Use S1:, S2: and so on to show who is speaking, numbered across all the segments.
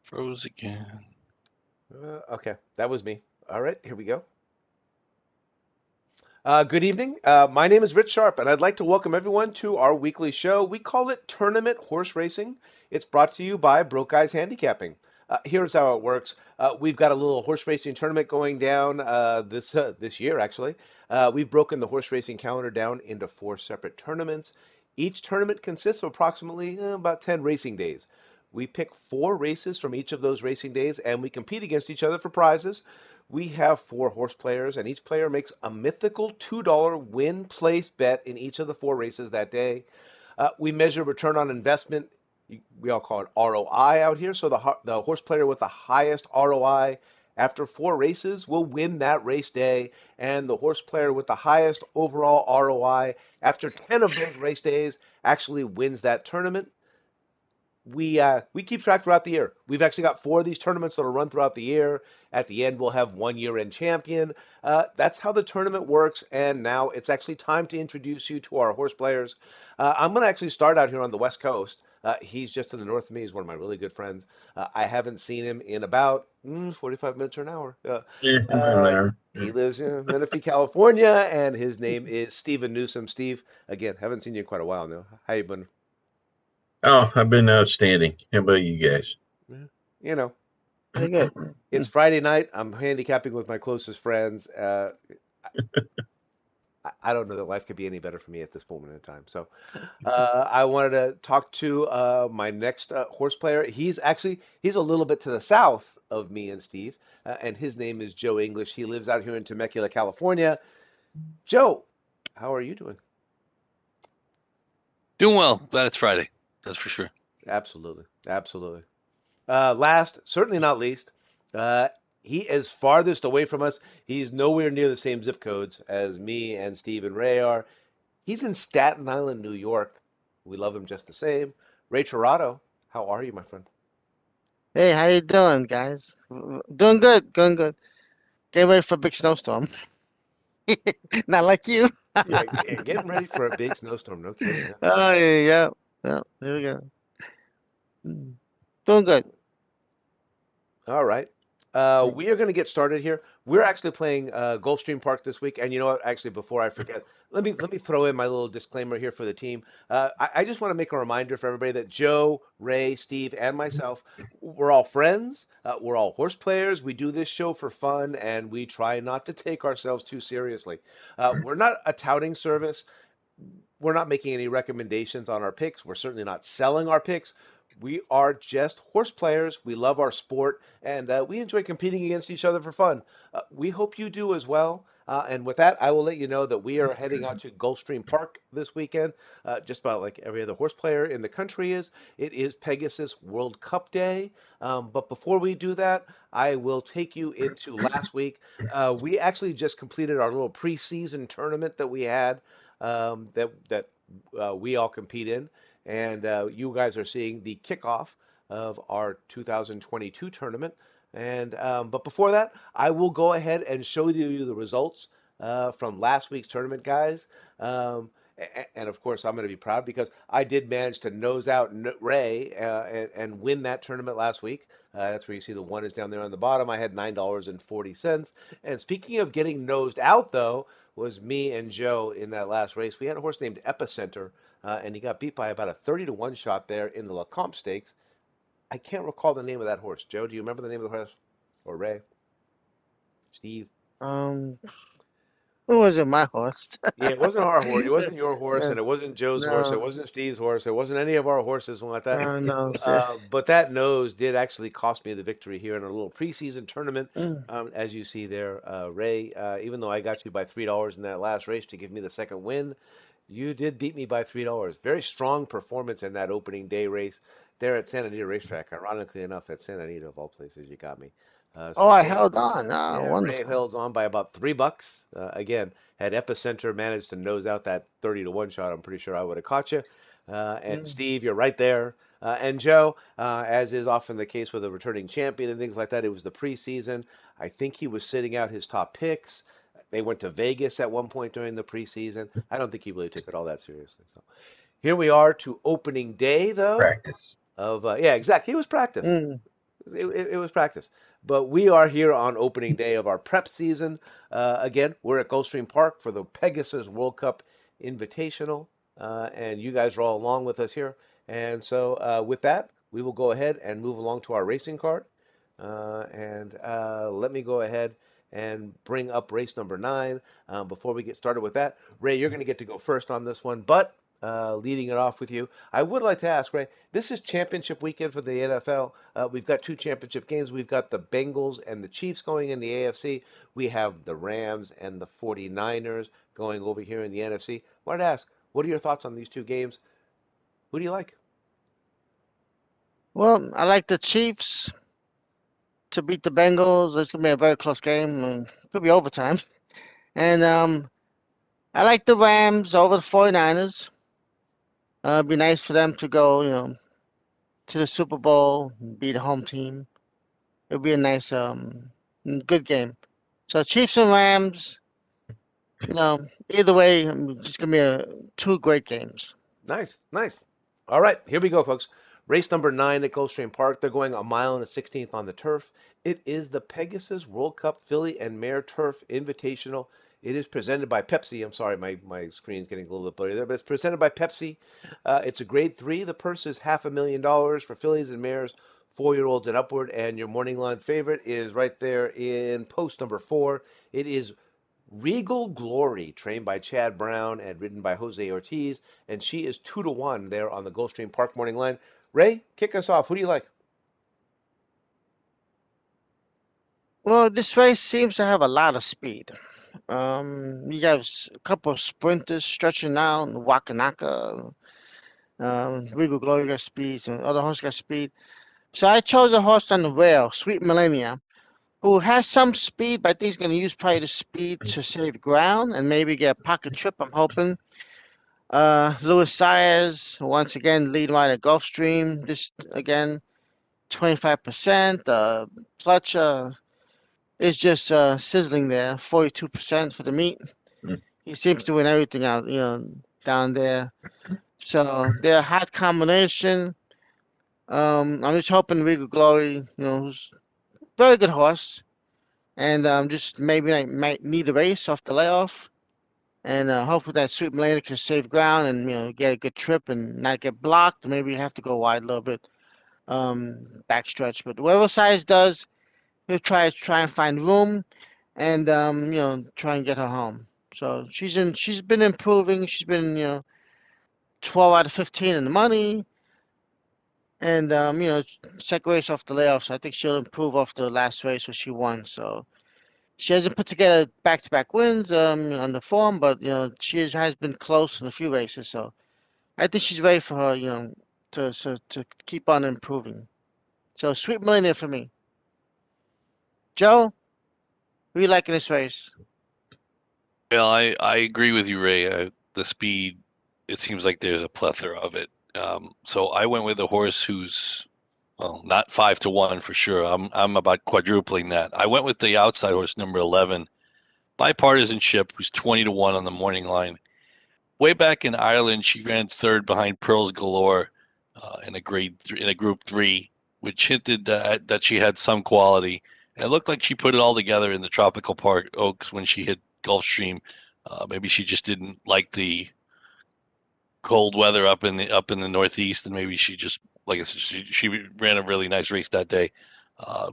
S1: Froze again.
S2: Okay, that was me. All right, here we go. Good evening. My name is Rich Sharp, and I'd like to welcome everyone to our weekly show. We call it Tournament Horse Racing. It's brought to you by Broke Guys Handicapping. Here's how it works. We've got a little horse racing tournament going down this year, actually. We've broken the horse racing calendar down into four separate tournaments. Each tournament consists of approximately about 10 racing days. We pick four races from each of those racing days, and we compete against each other for prizes. We have four horse players, and each player makes a mythical $2 win place bet in each of the four races that day. We measure return on investment. We all call it ROI out here. So the horse player with the highest ROI after four races will win that race day, and the horse player with the highest overall ROI after 10 of those race days actually wins that tournament. We keep track throughout the year. We've actually got four of these tournaments that'll run throughout the year. At the end, we'll have one year-end champion. That's how the tournament works. And now it's actually time to introduce you to our horse players. I'm going to actually start out here on the West Coast. He's just to the north of me. He's one of my really good friends. I haven't seen him in about 45 minutes or an hour.
S3: Yeah, about an
S2: Uh,
S3: hour.
S2: he lives in Menifee, California, and his name is Steven Newsom. Steve, again, haven't seen you in quite a while now. How you been?
S3: Oh, I've been outstanding. How about you guys?
S2: Yeah, you know, pretty good. It's Friday night. I'm handicapping with my closest friends. I don't know that life could be any better for me at this moment in time. So, I wanted to talk to my next horse player. He's a little bit to the south of me and Steve, and his name is Joe English. He lives out here in Temecula, California. Joe, how are you doing?
S1: Doing well. Glad it's Friday. That's for sure.
S2: Absolutely, absolutely. Last, certainly not least, uh, he is farthest away from us. He's nowhere near the same zip codes as me and Steve and Ray are. He's in Staten Island, New York. We love him just the same. Ray Torado, how are you, my friend?
S4: Hey, how you doing, guys? Doing good, doing good. Get ready for a big snowstorm. Not like you.
S2: Yeah, getting ready for a big snowstorm. No kidding. Huh?
S4: Oh yeah, yeah, yeah. Here we go. Doing good.
S2: All right. We are going to get started here. We're actually playing Gulfstream Park this week, and you know what? Actually, before I forget, let me throw in my little disclaimer here for the team. I just want to make a reminder for everybody that Joe, Ray, Steve, and myself, we're all friends. We're all horse players. We do this show for fun, and we try not to take ourselves too seriously. We're not a touting service. We're not making any recommendations on our picks. We're certainly not selling our picks. We are just horse players. We love our sport, and we enjoy competing against each other for fun. We hope you do as well. And with that, I will let you know that we are heading out to Gulfstream Park this weekend, just about like every other horse player in the country is. It is Pegasus World Cup Day. But before we do that, I will take you into last week. We actually just completed our little preseason tournament that we had that we all compete in, and you guys are seeing the kickoff of our 2022 tournament. And but before that, I will go ahead and show you the results from last week's tournament, guys. And of course, I'm going to be proud because I did manage to nose out Ray and win that tournament last week. That's where you see the one is down there on the bottom. I had $9.40. And speaking of getting nosed out, though, was me and Joe in that last race. We had a horse named Epicenter, and he got beat by about a 30-1 shot there in the Lecomte Stakes. I can't recall the name of that horse. Joe, do you remember the name of the horse? Or Ray? Steve?
S4: Um, who was it? My horse.
S2: Yeah, it wasn't our horse. It wasn't your horse, and
S4: No,
S2: it wasn't Joe's horse. It
S4: no,
S2: wasn't Steve's horse. It wasn't any of our horses, something like that.
S4: no, sir.
S2: But that nose did actually cost me the victory here in a little preseason tournament.
S4: Mm.
S2: As you see there, Ray, even though I got you by $3 in that last race to give me the second win, you did beat me by $3. Very strong performance in that opening day race there at Santa Anita Racetrack. Ironically enough, at Santa Anita of all places, you got me.
S4: Oh,
S2: So
S4: I
S2: Ray,
S4: held on. Oh,
S2: yeah, Ray
S4: wonderful.
S2: held on by about $3. Again, had Epicenter managed to nose out that 30-1 shot, I'm pretty sure I would have caught you. And
S4: Mm.
S2: Steve, you're right there. And Joe, as is often the case with a returning champion and things like that, it was the preseason. I think he was sitting out his top picks. They went to Vegas at one point during the preseason. I don't think he really took it all that seriously. So here we are to opening day, though.
S3: Practice.
S2: Of yeah, exactly. He was practicing.
S4: Mm.
S2: It was practice. But we are here on opening day of our prep season. Again, we're at Gulfstream Park for the Pegasus World Cup Invitational, and you guys are all along with us here. And so, with that, we will go ahead and move along to our racing card. And let me go ahead and bring up race number 9. Before we get started with that, Ray, you're going to get to go first on this one, but leading it off with you, I would like to ask, Ray, this is championship weekend for the NFL. We've got 2 championship games. We've got the Bengals and the Chiefs going in the AFC. We have the Rams and the 49ers going over here in the NFC. I wanted to ask, what are your thoughts on these 2 games? Who do you like?
S4: Well, I like the Chiefs to beat the Bengals. It's gonna be a very close game. And could be overtime. And I like the Rams over the 49ers. It'd be nice for them to go, to the Super Bowl, beat a home team. It'd be a nice, good game. So Chiefs and Rams, either way, it's gonna be 2 great games.
S2: Nice, nice. All right, here we go, folks. Race number 9 at Gulfstream Park. They're going a mile and a 16th on the turf. It is the Pegasus World Cup Filly and Mare Turf Invitational. It is presented by Pepsi. I'm sorry, my screen's getting a little bit blurry there, but it's presented by Pepsi. It's a grade 3. The purse is $500,000 for fillies and mares, 4-year-olds and upward. And your morning line favorite is right there in post number 4. It is Regal Glory, trained by Chad Brown and ridden by Jose Ortiz, and she is 2-1 there on the Gulfstream Park morning line. Ray, kick us off. Who do you like?
S4: Well, this race seems to have a lot of speed. You have a couple of sprinters stretching out, Wakanaka, Regal Glory got speed, and other horses got speed. So I chose a horse on the rail, Sweet Millennia, who has some speed, but I think he's going to use probably the speed to save ground and maybe get a pocket trip, I'm hoping. Louis Saez, once again, lead rider Gulfstream, this again, 25%. Fletcher is just sizzling there, 42% for the meet.
S3: Mm.
S4: He seems to win everything out, down there. So they're a hot combination. I'm just hoping Regal Glory, who's a very good horse, and just maybe I might need a race off the layoff, and hopefully that Sweet Millennium can save ground and get a good trip and not get blocked. Maybe have to go wide a little bit, backstretch. But whatever size does, he'll try and find room and try and get her home. So she's been improving. She's been 12 out of 15 in the money, and second race off the layoffs. I think she'll improve off the last race where she won. So she hasn't put together back-to-back wins on the form, but has been close in a few races. So I think she's ready for her, to keep on improving. So Sweet Millennium for me. Joe, who you like in this race?
S1: Well, I agree with you, Ray. The speed, it seems like there's a plethora of it. So I went with a horse who's, well, not 5-1 for sure. I'm about quadrupling that. I went with the outside horse, number 11, Bipartisanship, who's 20-1 on the morning line. Way back in Ireland, she ran third behind Pearls Galore in a Group 3, which hinted that she had some quality. And it looked like she put it all together in the Tropical Park Oaks when she hit Gulfstream. Maybe she just didn't like the cold weather up in the Northeast, and maybe she just, like I said, she ran a really nice race that day.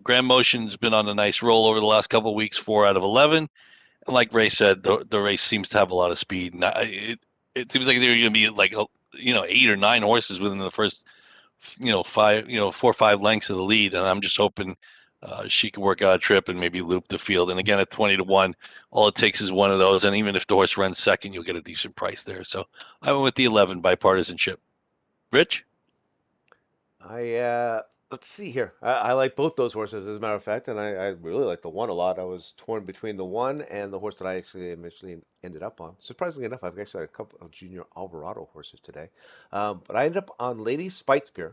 S1: Grand Motion's been on a nice roll over the last couple of weeks, 4 out of 11. And like Ray said, the race seems to have a lot of speed. And it seems like there are going to be like 8 or 9 horses within the first 4 or 5 lengths of the lead, and I'm just hoping she can work out a trip and maybe loop the field. And again, at 20-1, all it takes is one of those, and even if the horse runs second, you'll get a decent price there. So I went with the 11 Bipartisanship. Rich?
S2: Let's see here. I like both those horses, as a matter of fact, and I really like the one a lot. I was torn between the one and the horse that I actually initially ended up on. Surprisingly enough, I've actually had a couple of Junior Alvarado horses today, but I ended up on Lady Spitespear,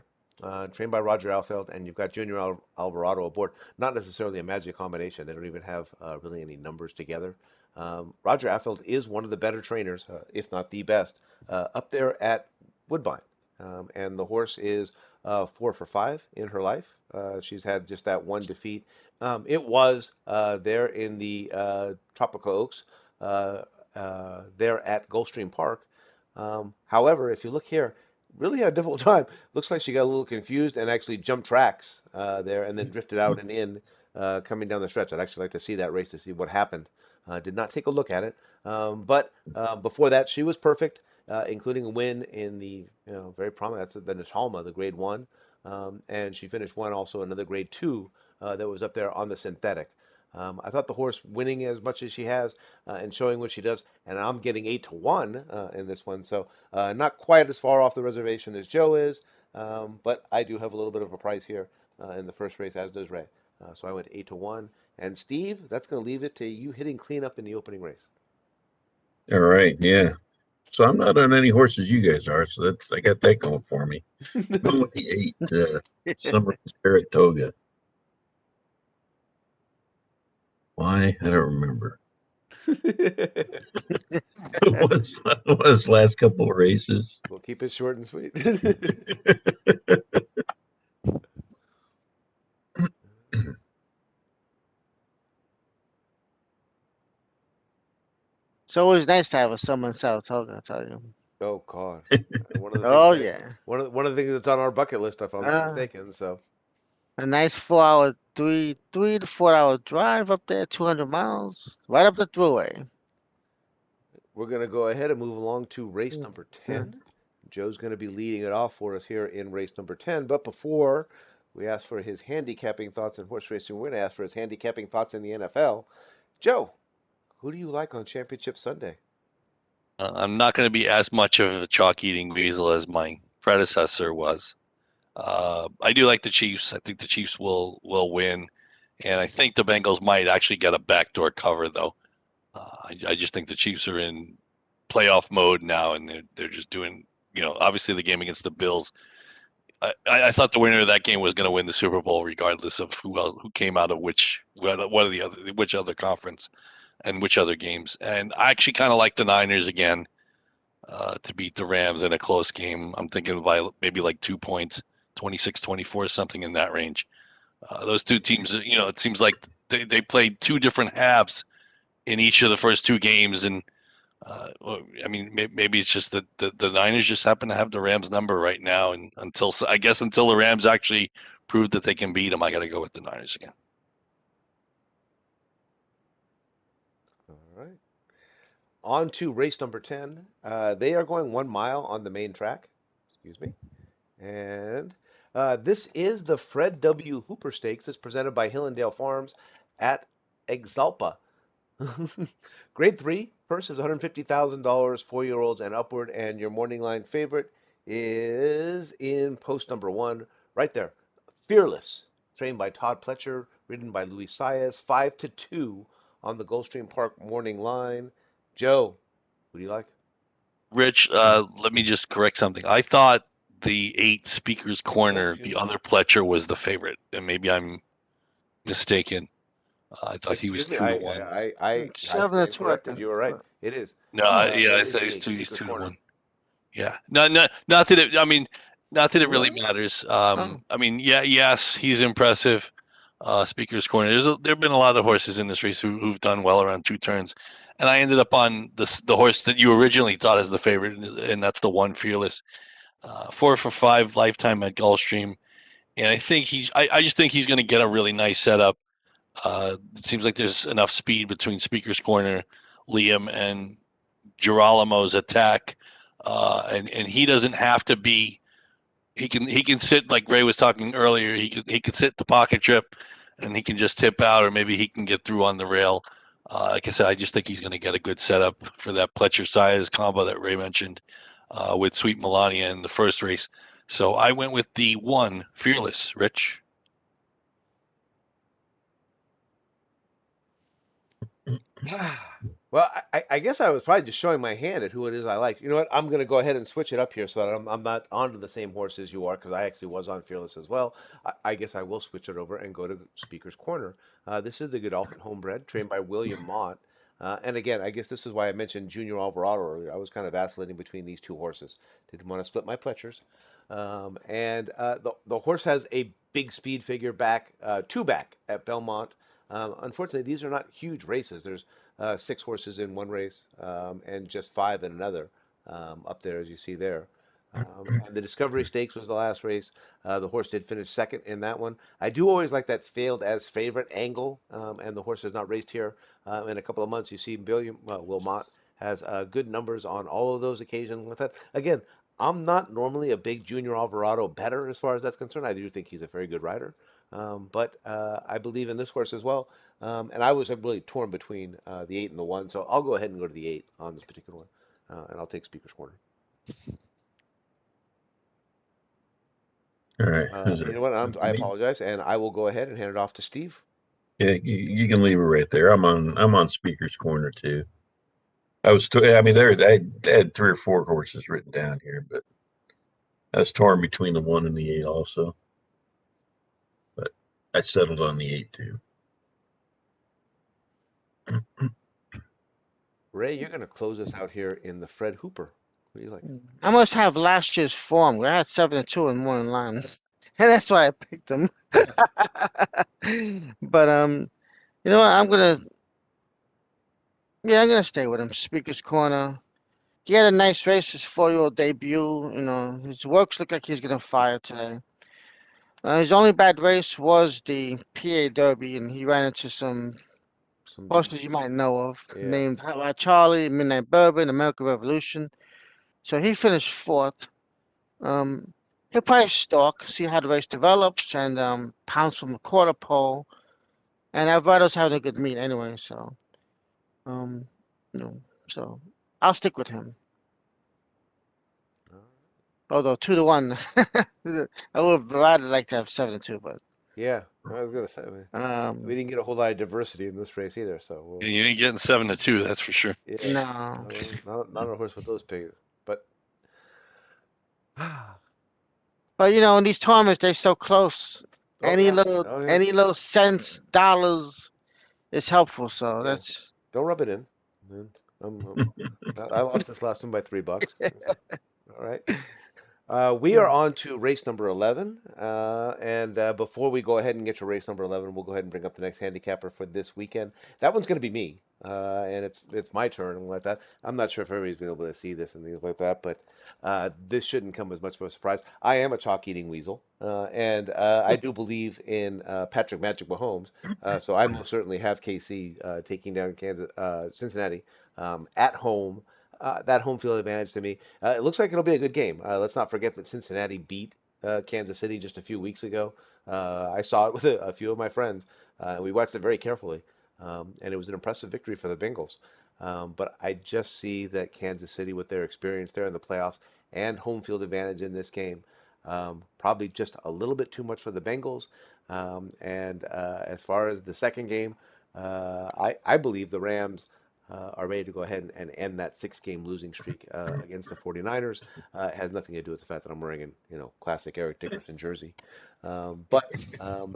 S2: trained by Roger Alfeld, and you've got Junior Alvarado aboard. Not necessarily a magic combination. They don't even have really any numbers together. Roger Alfeld is one of the better trainers, if not the best, up there at Woodbine. And the horse is 4 for 5 in her life. She's had just that one defeat. It was there in the Tropical Oaks, uh, there at Gulfstream Park. However, if you look here, really had a difficult time. Looks like she got a little confused and actually jumped tracks there and then drifted out and in coming down the stretch. I'd actually like to see that race to see what happened. Did not take a look at it, but before that, she was perfect, including a win in the very prominent. That's the Natalma, the Grade One, and she finished one also another Grade Two that was up there on the synthetic. I thought the horse winning as much as she has and showing what she does, and I'm getting 8 to 1 in this one, so not quite as far off the reservation as Joe is, but I do have a little bit of a price here in the first race, as does Ray. So I went 8 to 1. And Steve, that's going to leave it to you hitting cleanup in the opening race.
S3: All right, yeah. So I'm not on any horses you guys are, so that's I got that going for me. Going with the 8, Summer Saratoga. Why? I don't remember. It was last couple of races.
S2: We'll keep it short and sweet.
S4: It's always nice to have a summer in Saratoga, I tell you.
S2: Oh God, one of the things
S4: Oh
S2: that
S4: yeah.
S2: one of the things that's on our bucket list, if I'm not
S4: Uh,
S2: mistaken. So
S4: a nice 4 hour, three to 4 hour drive up there, 200 miles, right up the thruway.
S2: we're going to go ahead and move along to race
S4: Mm,
S2: number
S4: yeah.
S2: 10. Joe's going to be leading it off for us here in race number 10. But before we ask for his handicapping thoughts in horse racing, we're going to ask for his handicapping thoughts in the NFL. Joe, who do you like on Championship Sunday?
S1: I'm not going to be as much of a chalk eating weasel as my predecessor was. I do like the Chiefs. I think the Chiefs will win, and I think the Bengals might actually get a backdoor cover though. I just think the Chiefs are in playoff mode now, and they're just doing. Obviously the game against the Bills. I thought the winner of that game was going to win the Super Bowl, regardless of who came out of which other conference and which other games. And I actually kind of like the Niners again to beat the Rams in a close game. I'm thinking by maybe like 2 points, 26-24, something in that range. Those two teams, it seems like they played two different halves in each of the first two games, and I mean, maybe it's just that the Niners just happen to have the Rams number right now, and until the Rams actually prove that they can beat them, I got to go with the Niners again.
S2: All right. On to race number 10. They are going 1 mile on the main track. Excuse me. And this is the Fred W. Hooper Stakes. It's presented by Hillendale Farms at Exalpa. Grade 3, first is $150,000, 4-year-olds and upward, and your morning line favorite is in post number 1, right there. Fearless, trained by Todd Pletcher, ridden by Luis Saez, 5 to 2 on the Gulfstream Park morning line. Joe, who do you like?
S1: Rich, let me just correct something. I thought the 8 Speaker's
S2: Oh,
S1: Corner,
S2: excuse
S1: the
S2: me.
S1: other Pletcher, was the favorite, and maybe I'm mistaken. I thought he was
S2: Excuse me.
S1: 2 to 1.
S2: I
S4: 7 to
S2: stand
S4: 2, I
S2: corrected.
S4: think.
S2: You were right. It is.
S1: No, yeah,
S2: It
S1: I
S2: is
S1: thought
S2: the
S1: he was
S2: eight
S1: two. He's
S2: Speaker's
S1: two to
S2: Corner.
S1: one. Yeah, no, no, not that it. I mean, not that it really
S4: Really?
S1: matters.
S4: Oh.
S1: I mean, yeah, yes, he's impressive. Speaker's Corner. There've been a lot of horses in this race who've done well around 2 turns, and I ended up on the horse that you originally thought as the favorite, and that's the one Fearless. 4 for 5 lifetime at Gulfstream, and I just think he's going to get a really nice setup. It seems like there's enough speed between Speaker's Corner, Liam, and Girolamo's attack, and he doesn't have to be. He can sit like Ray was talking earlier. He could sit the pocket trip, and he can just tip out, or maybe he can get through on the rail. Like I said, I just think he's going to get a good setup for that Pletcher size combo that Ray mentioned with Sweet Melania in the first race. So I went with the one Fearless. Rich.
S2: Well, I guess I was probably just showing my hand at who it is I like. You know what? I'm going to go ahead and switch it up here so that I'm not onto the same horse as you are because I actually was on Fearless as well. I guess I will switch it over and go to Speaker's Corner. This is the Godolphin Homebred, trained by William Mott. And again, I guess this is why I mentioned Junior Alvarado earlier. I was kind of vacillating between these two horses. Didn't want to split my Pletchers. And the horse has a big speed figure back, two back at Belmont. Unfortunately, these are not huge races. There's six horses in one race and just five in another up there, as you see there. And the Discovery Stakes was the last race. The horse did finish second in that one. I do always like that failed as favorite angle, and the horse has not raced here in a couple of months. You see, Wilmot has good numbers on all of those occasions with that. Again, I'm not normally a big Junior Alvarado better as far as that's concerned. I do think he's a very good rider, but I believe in this horse as well. And I was really torn between the 8 and the 1, so I'll go ahead and go to the 8 on this particular one, and I'll take Speaker's Corner.
S3: All right. Who's
S2: You
S3: that?
S2: know what?
S3: That's
S2: I
S3: me.
S2: apologize, and I will go ahead and hand it off to Steve.
S3: Yeah, you can leave it right there. I'm on Speaker's Corner too. I mean, I had three or four horses written down here, but I was torn between the 1 and the 8 also. But I settled on the 8 too.
S2: Ray, you're going to close us out here in the Fred Hooper. What do you like?
S4: I must have last year's form. I had 7-2 in morning lines, and that's why I picked them. But you know what? I'm gonna stay with him. Speaker's Corner. He had a nice race, his 4-year-old debut. You know, his works look like he's gonna fire today. His only bad race was the PA Derby, and he ran into some
S2: Some,
S4: horses you might know of,
S2: yeah.
S4: named Hot Rod Charlie, Midnight Bourbon, American Revolution. So he finished fourth. Um, he'll probably stalk, see how the race develops, and pounce from the quarter pole. And Alvarado's having a good meet anyway, so um, you know, so I'll stick with him. Although 2-1, I would rather like to have 7-2, but
S2: Yeah, I was going to say, we
S4: um,
S2: didn't get a whole lot of diversity in this race either, so
S1: And you ain't getting 7-2, that's for sure.
S2: yeah,
S4: no.
S2: not a horse with those pigs. But
S4: But you know, in these tournaments, they're so close.
S2: oh yeah, oh yeah,
S4: Any little cents, dollars is helpful. So
S2: yeah.
S4: that's
S2: Don't rub it in. Man. I lost this last one by $3. All right. We are on to race number 11. And before we go ahead and get to race number 11, we'll go ahead and bring up the next handicapper for this weekend. That one's going to be me. And it's my turn and like that. I'm not sure if everybody's been able to see this and things like that, but this shouldn't come as much of a surprise. I am a chalk eating weasel, and I do believe in Patrick Magic Mahomes. So I most certainly have KC taking down Cincinnati at home. That home field advantage to me. It looks like it'll be a good game. Let's not forget that Cincinnati beat Kansas City just a few weeks ago. I saw it with a few of my friends. We watched it very carefully, and it was an impressive victory for the Bengals. But I just see that Kansas City, with their experience there in the playoffs and home field advantage in this game, probably just a little bit too much for the Bengals. And as far as the second game, I believe the Rams are ready to go ahead and end that six-game losing streak against the 49ers. It has nothing to do with the fact that I'm wearing classic Eric Dickerson jersey. But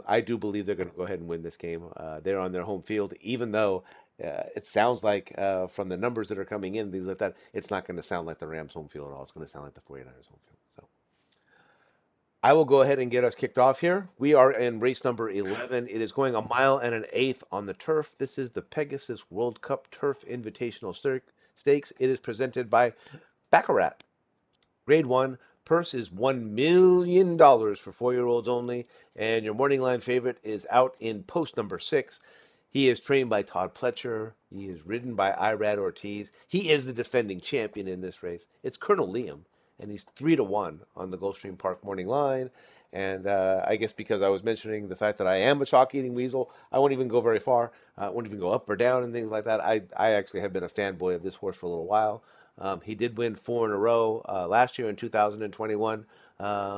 S2: I do believe they're going to go ahead and win this game. They're on their home field, even though it sounds like from the numbers that are coming in, things like that, it's not going to sound like the Rams' home field at all. It's going to sound like the 49ers' home field. So I will go ahead and get us kicked off here. We are in race number 11. It is going 1.125 miles on the turf. This is the Pegasus World Cup Turf Invitational Stakes. It is presented by Baccarat. Grade 1. Purse is $1 million for 4-year-olds only. And your morning line favorite is out in post number 6. He is trained by Todd Pletcher. He is ridden by Irad Ortiz. He is the defending champion in this race. It's Colonel Liam, and he's 3-1 on the Gulfstream Park morning line. And I guess because I was mentioning the fact that I am a chalk eating weasel, I won't even go very far. I won't even go up or down and things like that. I actually have been a fanboy of this horse for a little while. He did win 4 in a row last year in 2021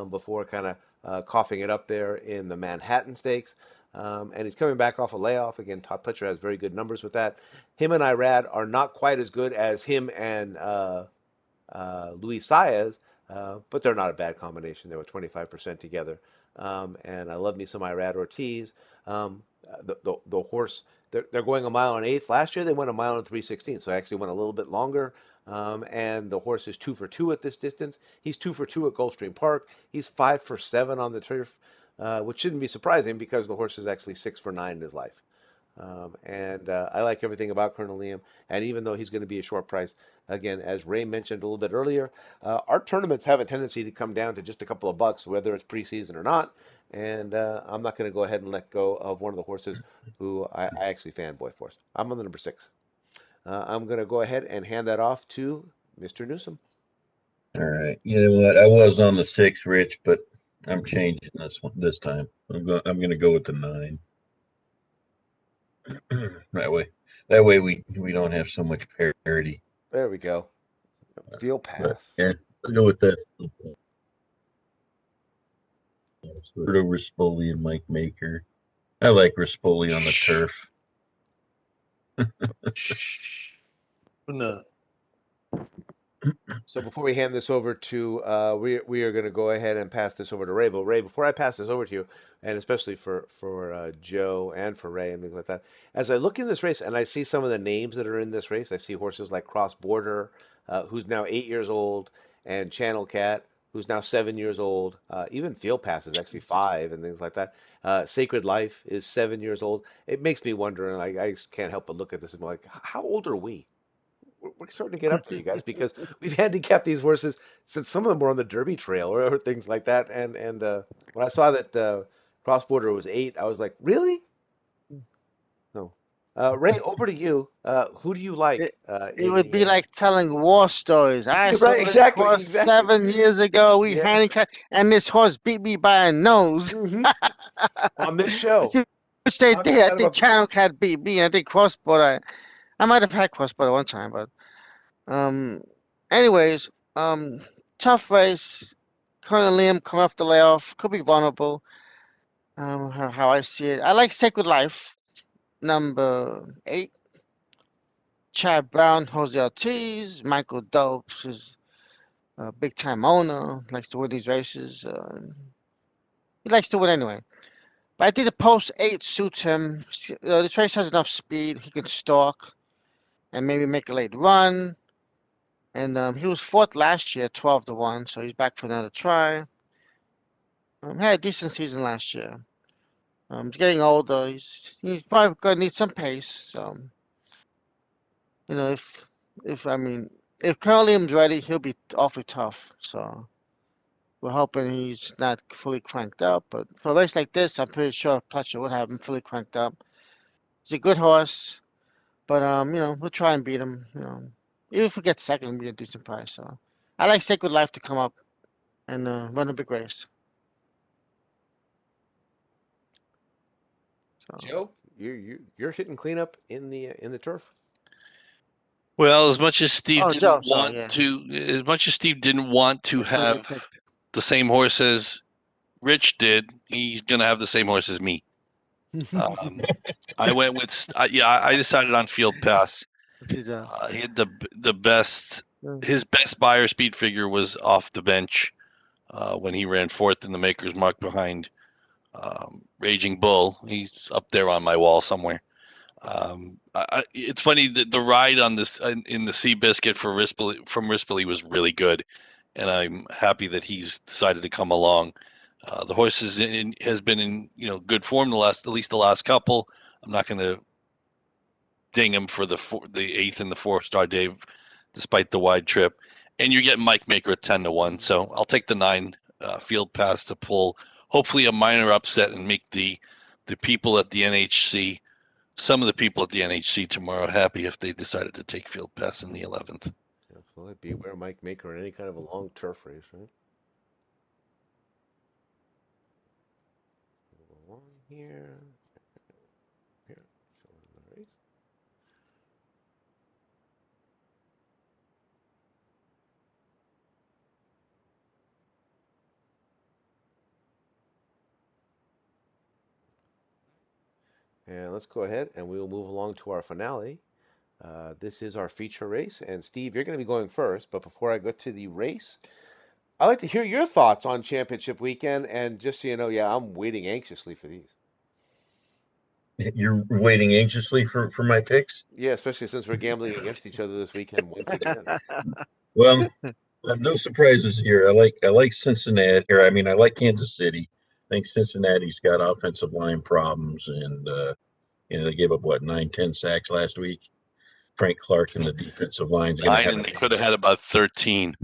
S2: before kind of coughing it up there in the Manhattan Stakes. And he's coming back off a layoff. Again, Todd Pletcher has very good numbers with that. Him and Irad are not quite as good as him and Luis Saez, but they're not a bad combination. They were 25% together. And I love me some Irad Ortiz. The horse, they're going 1.125 miles. Last year they went 1.316 miles, so they actually went a little bit longer. And the horse is 2 for 2 at this distance. He's 2 for 2 at Gulfstream Park. He's 5 for 7 on the turf, which shouldn't be surprising because the horse is actually 6 for 9 in his life. And I like everything about Colonel Liam. And even though he's going to be a short price, again, as Ray mentioned a little bit earlier, our tournaments have a tendency to come down to just a couple of bucks, whether it's preseason or not. And I'm not going to go ahead and let go of one of the horses who I actually fanboy for. I'm on the number 6. I'm going to go ahead and hand that off to Mr. Newsom.
S3: All right. You know what? I was on the 6, Rich, but I'm changing this one this time. I'm going to go with the 9. That way we don't have so much parity.
S2: There we go. Field
S3: But
S2: pass.
S3: yeah, I'll go with that. Roberto Rispoli and Mike Maker. I like Rispoli on the turf.
S1: No.
S2: So before we hand this over to, we are going to go ahead and pass this over to Ray. But Ray, before I pass this over to you, and especially for Joe and for Ray and things like that, as I look in this race and I see some of the names that are in this race, I see horses like Cross Border, who's now 8 years old, and Channel Cat, who's now 7 years old. Even Field Pass is actually 5 and things like that. Sacred Life is 7 years old. It makes me wonder, and I just can't help but look at this and be like, how old are we? We're starting to get up there, you guys, because we've handicapped these horses since some of them were on the Derby Trail or things like that. And when I saw that Cross Border was 8, I was like, really? No. Ray, over to you. Who do you like
S4: It, it
S2: in
S4: would
S2: the?
S4: be like telling war stories. I saw
S2: Right,
S4: this
S2: exactly,
S4: horse
S2: exactly.
S4: 7 years ago. We
S2: Yeah.
S4: handicapped, and this horse beat me by a nose.
S2: hmm On this show,
S4: Which they
S2: talking
S4: did. I
S2: about
S4: think Channel Cat beat me. I think Crossboard. I might have had Crossboard one time, but um. Anyways, tough race. Colonel Liam come off the layoff. Could be vulnerable. How I see it. I like Sacred Life. Number 8. Chad Brown, Jose Ortiz, Michael Dopes is a big time owner, likes to win these races. He likes to win anyway. But I think the post 8 suits him. This race has enough speed. He can stalk and maybe make a late run. And he was fourth last year, 12-1, so he's back for another try. Had a decent season last year. He's getting older. He's probably gonna need some pace. So if I mean if Curlium's ready, he'll be awfully tough. So we're hoping he's not fully cranked up. But for a race like this, I'm pretty sure Pletcher would have him fully cranked up. He's a good horse, but we'll try and beat him. Even if we get second, it'll be a decent price. So I like Sacred Life to come up and run a big race. So
S2: Joe, you're hitting cleanup in the turf.
S1: Well, as much as Steve didn't
S4: Joe, sorry,
S1: want
S4: yeah.
S1: to, as much as Steve didn't want to
S4: Which one you
S1: have
S4: picked?
S1: the same horse as Rich did, he's gonna have the same horse as me. I went with, I decided on Field Pass.
S4: What's his,
S1: He had the best.
S4: uh,
S1: His best buyer speed figure was off the bench when he ran fourth in the Maker's Mark behind Raging Bull. He's up there on my wall somewhere. It's funny that the ride on this in the Seabiscuit from Rispoli was really good, and I'm happy that he's decided to come along. The horse has been in good form at least the last couple. I'm not going to ding him for the 8th and the 4-star Dave, despite the wide trip. And you're getting Mike Maker at 10-1, so I'll take the 9 Field Pass to pull hopefully a minor upset and make the people at the NHC, some of the people at the NHC tomorrow, happy if they decided to take Field Pass in the 11th.
S2: Absolutely. Beware Mike Maker in any kind of a long turf race, right? Move along here. Here. Showing the race. And let's go ahead and we'll move along to our finale. This is our feature race. And Steve, you're going to be going first. But before I go to the race, I'd like to hear your thoughts on championship weekend. And just so you know, yeah, I'm waiting anxiously for these.
S3: You're waiting anxiously for my picks.
S2: Yeah, especially since we're gambling against each other this weekend once again.
S3: Well, no surprises here. I like Cincinnati, or I mean, I like Kansas City. I think Cincinnati's got offensive line problems, and they gave up what 9, 10 sacks last week. Frank Clark and the defensive line is going to
S1: 9,
S3: have
S1: and they could have had about 13.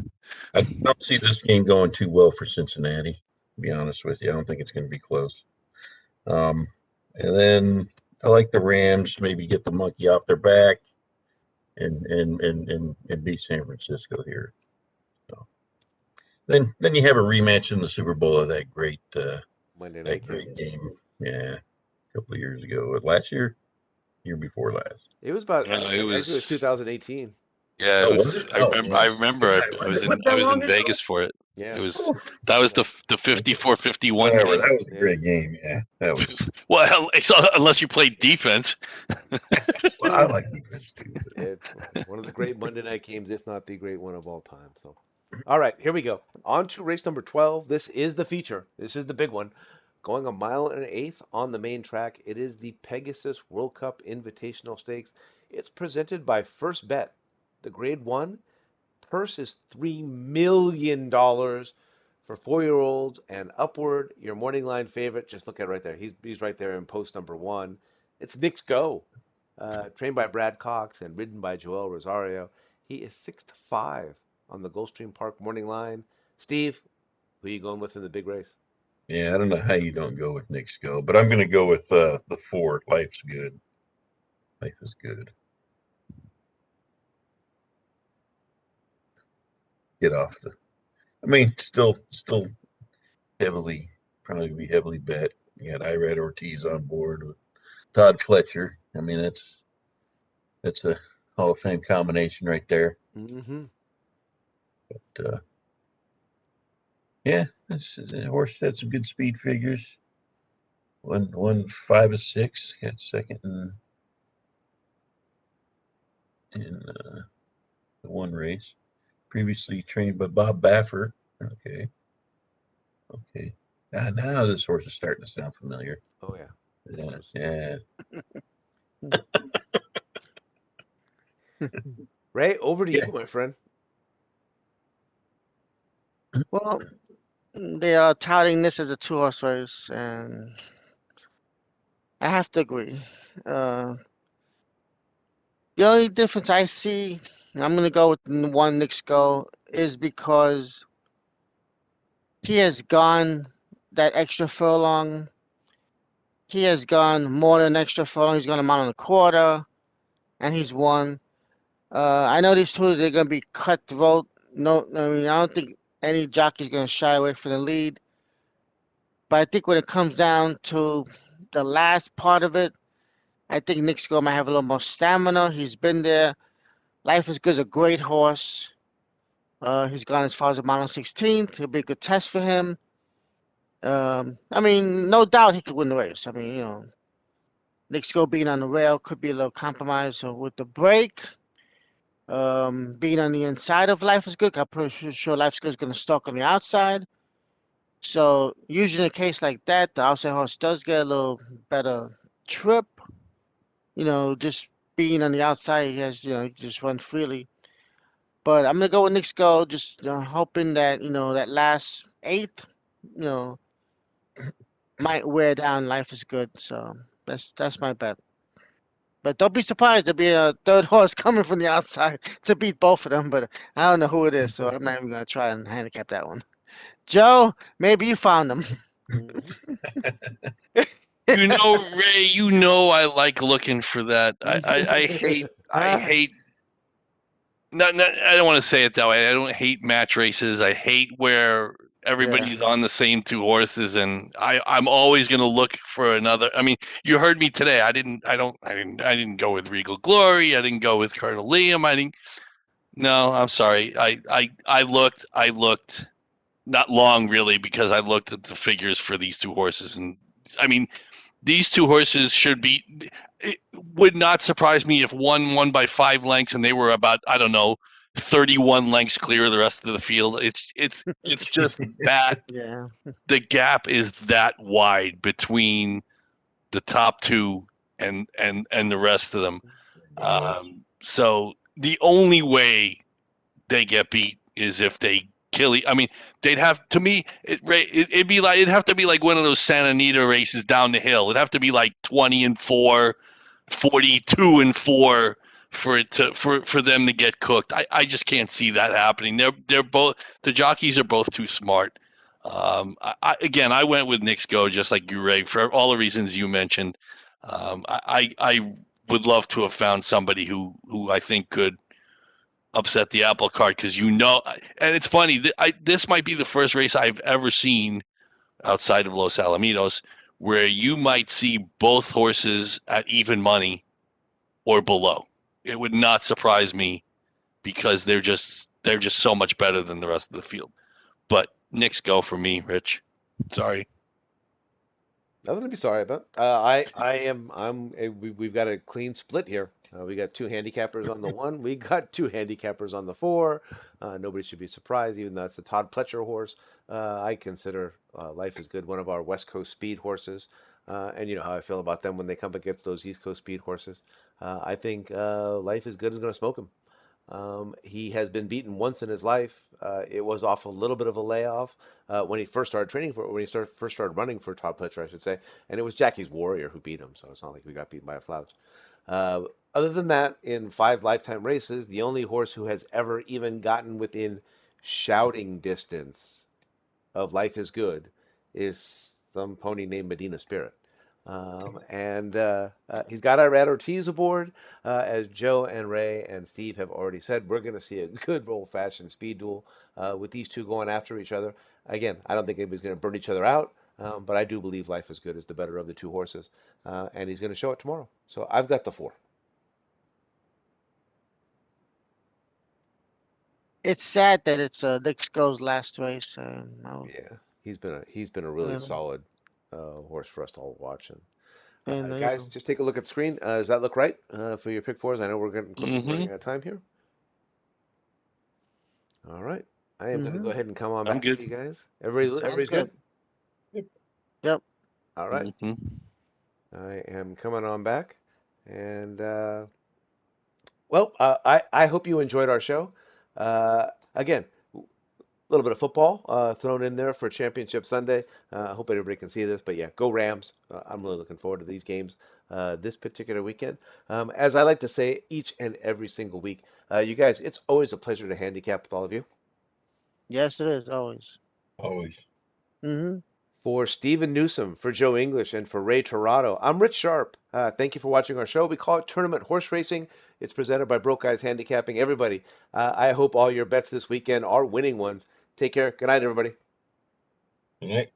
S3: I don't see this game going too well for Cincinnati. To be honest with you, I don't think it's going to be close. Um, and then I like the Rams. Maybe get the monkey off their back and beat San Francisco here. So then you have a rematch in the Super Bowl of
S2: Monday
S3: that
S2: night
S3: great
S2: game.
S3: game. Yeah, a couple of years ago. Last year before last.
S2: It was about
S1: Yeah, it
S2: actually it was
S1: was.
S2: 2018.
S1: Yeah, it
S3: Oh, was
S1: was.
S3: it?
S1: I
S3: Oh,
S1: remember. I
S3: geez.
S1: remember.
S3: God, was it
S1: I
S3: that
S1: was
S3: long
S1: in
S3: ago?
S1: Vegas for it. It
S2: Yeah.
S1: was.
S3: Oh,
S1: That was
S2: Yeah.
S1: the 54-51
S3: whatever.
S1: game.
S3: That was a
S2: Yeah.
S3: great game. Yeah, that was.
S1: Well, unless you played defense.
S3: Well, I like defense too.
S2: It's one of the great Monday night games, if not the great one of all time. So, all right, here we go. On to race number 12. This is the feature. This is the big one. Going a mile and an eighth on the main track. It is the Pegasus World Cup Invitational Stakes. It's presented by First Bet. The Grade 1 purse is $3 million for 4-year-olds and upward. Your morning line favorite, just look at it right there. He's right there in post number 1. It's Knicks Go, trained by Brad Cox and ridden by Joel Rosario. He is 6 to 5 on the Gulfstream Park morning line. Steve, who are you going with in the big race?
S3: Yeah, I don't know how you don't go with Knicks Go, but I'm going to go with the four. Life's good. Life is good. Get off the. I mean, still heavily, probably be heavily bet. You got Irad Ortiz on board with Todd Fletcher. I mean, that's a Hall of Fame combination right there.
S2: Mm-hmm.
S3: But, yeah, the horse had some good speed figures. One 5 of 6. Got second in the one race. Previously trained by Bob Baffert. Okay. Okay. Now this horse is starting to sound familiar.
S2: Oh yeah.
S3: Yeah. Yeah.
S2: Ray, over to
S3: Yeah.
S2: you, my friend.
S4: Well, they are touting this as a two-horse race, and I have to agree. Uh, the only difference I see, and I'm going to go with the one Knicks Go, is because he has gone that extra furlong. He has gone more than an extra furlong. He's gone a mile and a quarter, and he's won. I know these two, they're going to be cutthroat. No, I mean, I don't think any jockey's going to shy away from the lead. But I think when it comes down to the last part of it, I think Nick Score might have a little more stamina. He's been there. Life is Good's a great horse. He's gone as far as a mile and 16th. It'll be a good test for him. I mean, no doubt he could win the race. I mean, Nick Score being on the rail could be a little compromise. So with the break, being on the inside of Life is Good, I'm pretty sure Life is Good is going to stalk on the outside. So usually in a case like that, the outside horse does get a little better trip. Just being on the outside, he has, just run freely. But I'm gonna go with Knicks Go, just hoping that that last eighth, you know, might wear down. Life is Good, so that's my bet. But don't be surprised to be a third horse coming from the outside to beat both of them. But I don't know who it is, so I'm not even gonna try and handicap that one. Joe, maybe you found them.
S2: Mm-hmm.
S1: Ray, I like looking for that. I hate not I don't want to say it that way. I don't hate match races. I hate where
S4: Yeah,
S1: everybody's on the same two horses, and I'm always going to look for another. I mean, you heard me today. I didn't go with Regal Glory. I didn't go with Colonel Liam. I didn't. No, I'm sorry. I looked not long really because I looked at the figures for these two horses, and I mean these two horses should be. It would not surprise me if one won by 5 lengths and they were about, I don't know, 31 lengths clear of the rest of the field. It's just that
S4: yeah,
S1: the gap is that wide between the top two and the rest of them. So the only way they get beat is if they kill. I mean, they'd have to me. It'd be like it'd have to be like one of those Santa Anita races down the hill. It'd have to be like 20-4, 42-4 for it to for them to get cooked. I just can't see that happening. They're both the jockeys are both too smart. Again, I went with Nick's Go just like you, Ray, for all the reasons you mentioned. I would love to have found somebody who I think could upset the apple cart because and it's funny. This might be the first race I've ever seen outside of Los Alamitos where you might see both horses at even money or below. It would not surprise me because they're just so much better than the rest of the field. But Nick's Go for me, Rich. Sorry.
S2: Nothing to be sorry about. We've got a clean split here. We got two handicappers on the one. We got two handicappers on the four. Nobody should be surprised, even though it's a Todd Pletcher horse. I consider Life is Good one of our West Coast speed horses. And you know how I feel about them when they come against those East Coast speed horses. I think Life is Good is going to smoke him. He has been beaten once in his life. It was off a little bit of a layoff when he first started first started running for Todd Pletcher, I should say. And it was Jackie's Warrior who beat him, so it's not like we got beaten by a flout. Other than that, in 5 lifetime races, the only horse who has ever even gotten within shouting distance of Life is Good is some pony named Medina Spirit. He's got Irad Ortiz aboard. As Joe and Ray and Steve have already said, we're going to see a good old-fashioned speed duel with these two going after each other. Again, I don't think anybody's going to burn each other out, but I do believe Life is Good is the better of the two horses, and he's going to show it tomorrow. So I've got the 4.
S4: It's sad that it's Nick Go's last race.
S2: Yeah, he's been a really
S4: Um,
S2: solid horse for us to all watch.
S4: and you
S2: Guys,
S4: know,
S2: just take a look at the screen. Does that look right for your pick fours? I know we're getting quickly running
S1: Mm-hmm.
S2: out of time here. All right. I am going to go
S4: hmm
S2: ahead and come on
S1: I'm
S2: back to
S1: good.
S2: you guys.
S4: Sounds
S2: Everybody's good?
S4: good. Yep.
S2: All right.
S1: Mm-hmm.
S2: I am coming on back. And, I hope you enjoyed our show. Again, a little bit of football thrown in there for Championship Sunday. I hope everybody can see this. But yeah, go Rams. I'm really looking forward to these games this particular weekend. As I like to say each and every single week, you guys, it's always a pleasure to handicap with all of you.
S4: Yes, it is always.
S3: Always.
S4: hmm
S2: For Stephen Newsom, for Joe English, and for Ray Torado, I'm Rich Sharp. Thank you for watching our show. We call it Tournament Horse Racing. It's presented by Broke Guys Handicapping. Everybody, I hope all your bets this weekend are winning ones. Take care. Good night, everybody.
S3: All right.